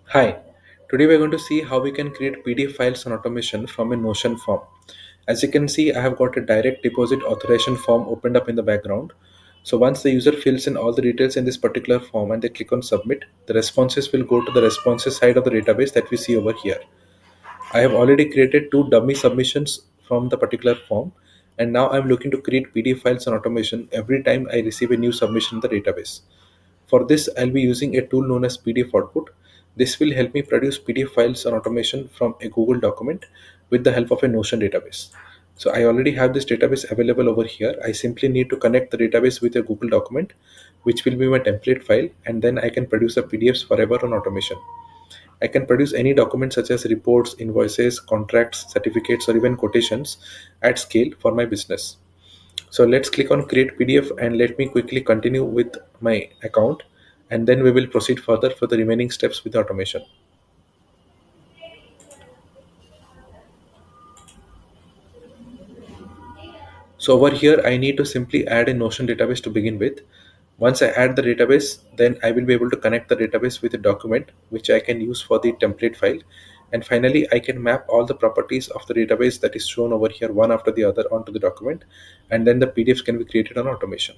Hi, today we're going to see how we can create PDF files and automation from a Notion form. As you can see, I have got a direct deposit authorization form opened up in the background. So once the user fills in all the details in this particular form and they click on submit, the responses will go to the responses side of the database that we see over here. I have already created two dummy submissions from the particular form, and now I'm looking to create PDF files and automation every time I receive a new submission in the database. For this, I'll be using a tool known as PDF Output. This will help me produce PDF files and automation from a Google document with the help of a Notion database. So I already have this database available over here. I simply need to connect the database with a Google document, which will be my template file, and then I can produce the PDFs forever on automation. I can produce any document such as reports, invoices, contracts, certificates, or even quotations at scale for my business. So let's click on create PDF and let me quickly continue with my account, and then we will proceed further for the remaining steps with automation. So over here, I need to simply add a Notion database to begin with. Once I add the database, then I will be able to connect the database with a document which I can use for the template file. And finally, I can map all the properties of the database that is shown over here one after the other onto the document, and then the PDFs can be created on automation.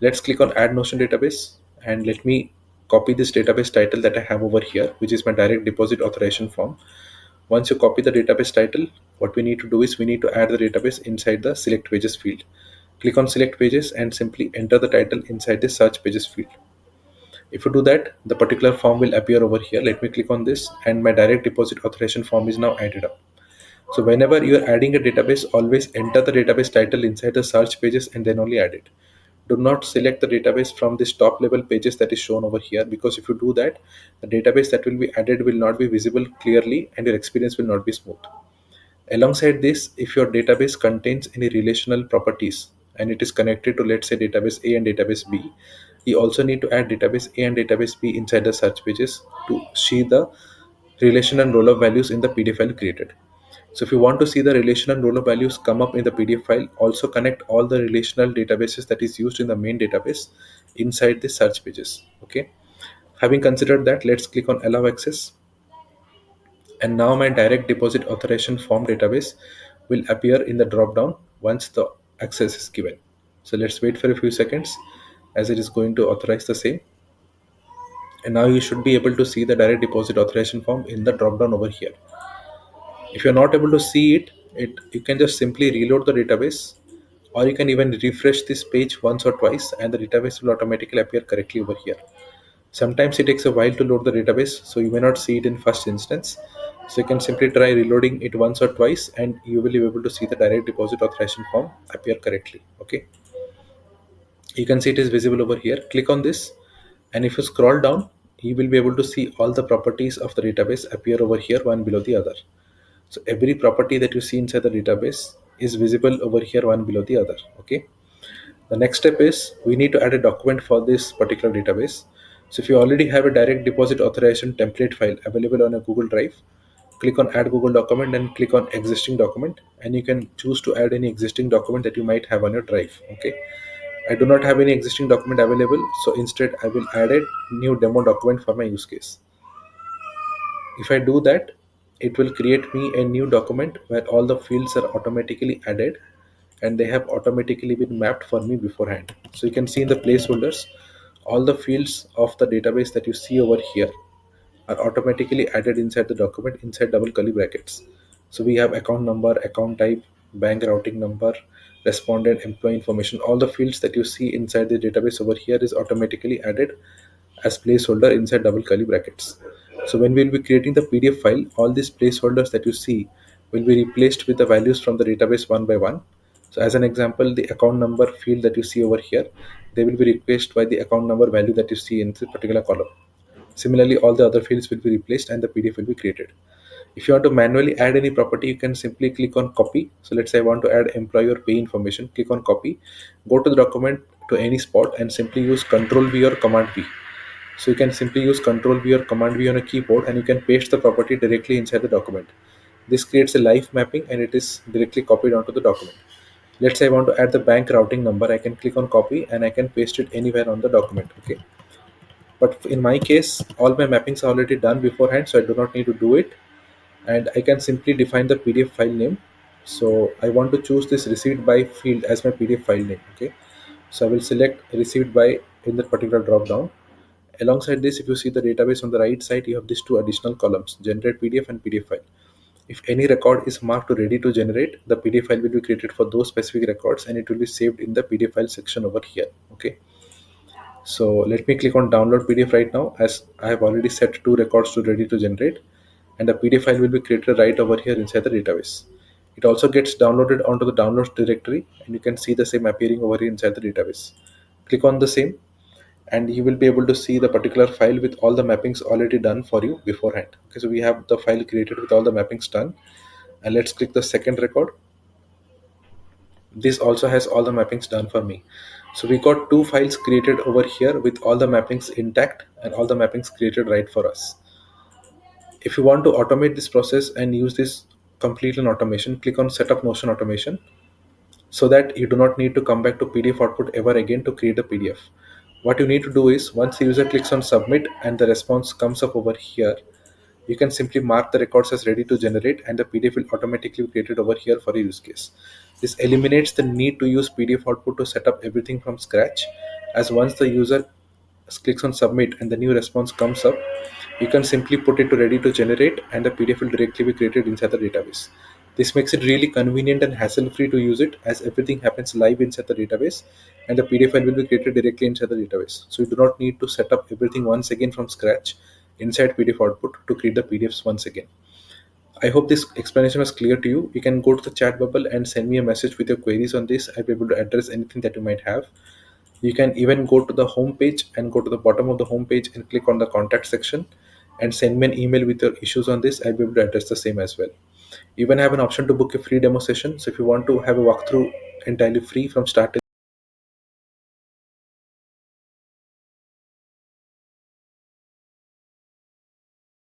Let's click on add Notion database and let me copy this database title that I have over here, which is my direct deposit authorization form. Once you copy the database title, what we need to do is we need to add the database inside the select pages field. Click on select pages and simply enter the title inside the search pages field. If you do that, the particular form will appear over here. Let me click on this and my direct deposit authorization form is now added up. So whenever you are adding a database, always enter the database title inside the search pages and then only add it. Do not select the database from this top level pages that is shown over here, because if you do that, the database that will be added will not be visible clearly and your experience will not be smooth. Alongside this, if your database contains any relational properties and it is connected to, let's say, database A and database B, you also need to add database A and database B inside the search pages to see the relation and roll-up values in the PDF file created. So if you want to see the relation and roll-up values come up in the PDF file, also connect all the relational databases that is used in the main database inside the search pages. Okay. Having considered that, let's click on allow access. And now my direct deposit authorization form database will appear in the drop down once the access is given. So let's wait for a few seconds as it is going to authorize the same. And now you should be able to see the direct deposit authorization form in the drop down over here. If you're not able to see it, you can just simply reload the database, or you can even refresh this page once or twice and the database will automatically appear correctly over here. Sometimes it takes a while to load the database, so you may not see it in first instance. So you can simply try reloading it once or twice and you will be able to see the direct deposit authorization form appear correctly. Okay. You can see it is visible over here. Click on this, and if you scroll down, you will be able to see all the properties of the database appear over here one below the other. So every property that you see inside the database is visible over here one below the other. Okay. The next step is we need to add a document for this particular database. So if you already have a direct deposit authorization template file available on a Google Drive, click on add Google document and click on existing document, and you can choose to add any existing document that you might have on your drive. Okay. I do not have any existing document available, so instead I will add a new demo document for my use case. If I do that, it will create me a new document where all the fields are automatically added and they have automatically been mapped for me beforehand. So you can see in the placeholders, all the fields of the database that you see over here are automatically added inside the document inside double curly brackets. So we have account number, account type, bank routing number, respondent, employee information. All the fields that you see inside the database over here is automatically added as placeholder inside double curly brackets. So when we'll be creating the PDF file, all these placeholders that you see will be replaced with the values from the database one by one. So as an example, the account number field that you see over here, they will be replaced by the account number value that you see in this particular column. Similarly, all the other fields will be replaced and the PDF will be created. If you want to manually add any property, you can simply click on copy. So let's say I want to add employee or pay information. Click on copy, go to the document to any spot and simply use Control V or Command V. So you can simply use Control V or Command V on a keyboard and you can paste the property directly inside the document. This creates a live mapping and it is directly copied onto the document. Let's say I want to add the bank routing number. I can click on copy and I can paste it anywhere on the document. Okay. But in my case, all my mappings are already done beforehand, so I do not need to do it. And I can simply define the PDF file name. So I want to choose this received by field as my PDF file name. Okay. So I will select received by in the particular drop down. Alongside this, if you see the database on the right side, you have these two additional columns, generate PDF and PDF file. If any record is marked to ready to generate, the PDF file will be created for those specific records and it will be saved in the PDF file section over here. Okay. So let me click on download PDF right now, as I have already set two records to ready to generate, and the PDF file will be created right over here inside the database. It also gets downloaded onto the downloads directory, and you can see the same appearing over here inside the database. Click on the same, and you will be able to see the particular file with all the mappings already done for you beforehand. Okay, so we have the file created with all the mappings done, and let's click the second record. This also has all the mappings done for me. So we got two files created over here with all the mappings intact and all the mappings created right for us. If you want to automate this process and use this complete in automation, click on setup notion automation, so that you do not need to come back to PDF output ever again to create a PDF. What you need to do is, once the user clicks on submit and the response comes up over here, you can simply mark the records as ready to generate and the PDF will automatically be created over here for a use case. This eliminates the need to use PDF output to set up everything from scratch, as once the user clicks on submit and the new response comes up, you can simply put it to ready to generate and the PDF will directly be created inside the database. This makes it really convenient and hassle free to use it, as everything happens live inside the database and the PDF file will be created directly inside the database. So you do not need to set up everything once again from scratch inside PDF output to create the PDFs once again. I hope this explanation was clear to you. You can go to the chat bubble and send me a message with your queries on this. I'll be able to address anything that you might have. You can even go to the home page and go to the bottom of the home page and click on the contact section and send me an email with your issues on this. I'll be able to address the same as well. You even have an option to book a free demo session. So if you want to have a walkthrough entirely free from start to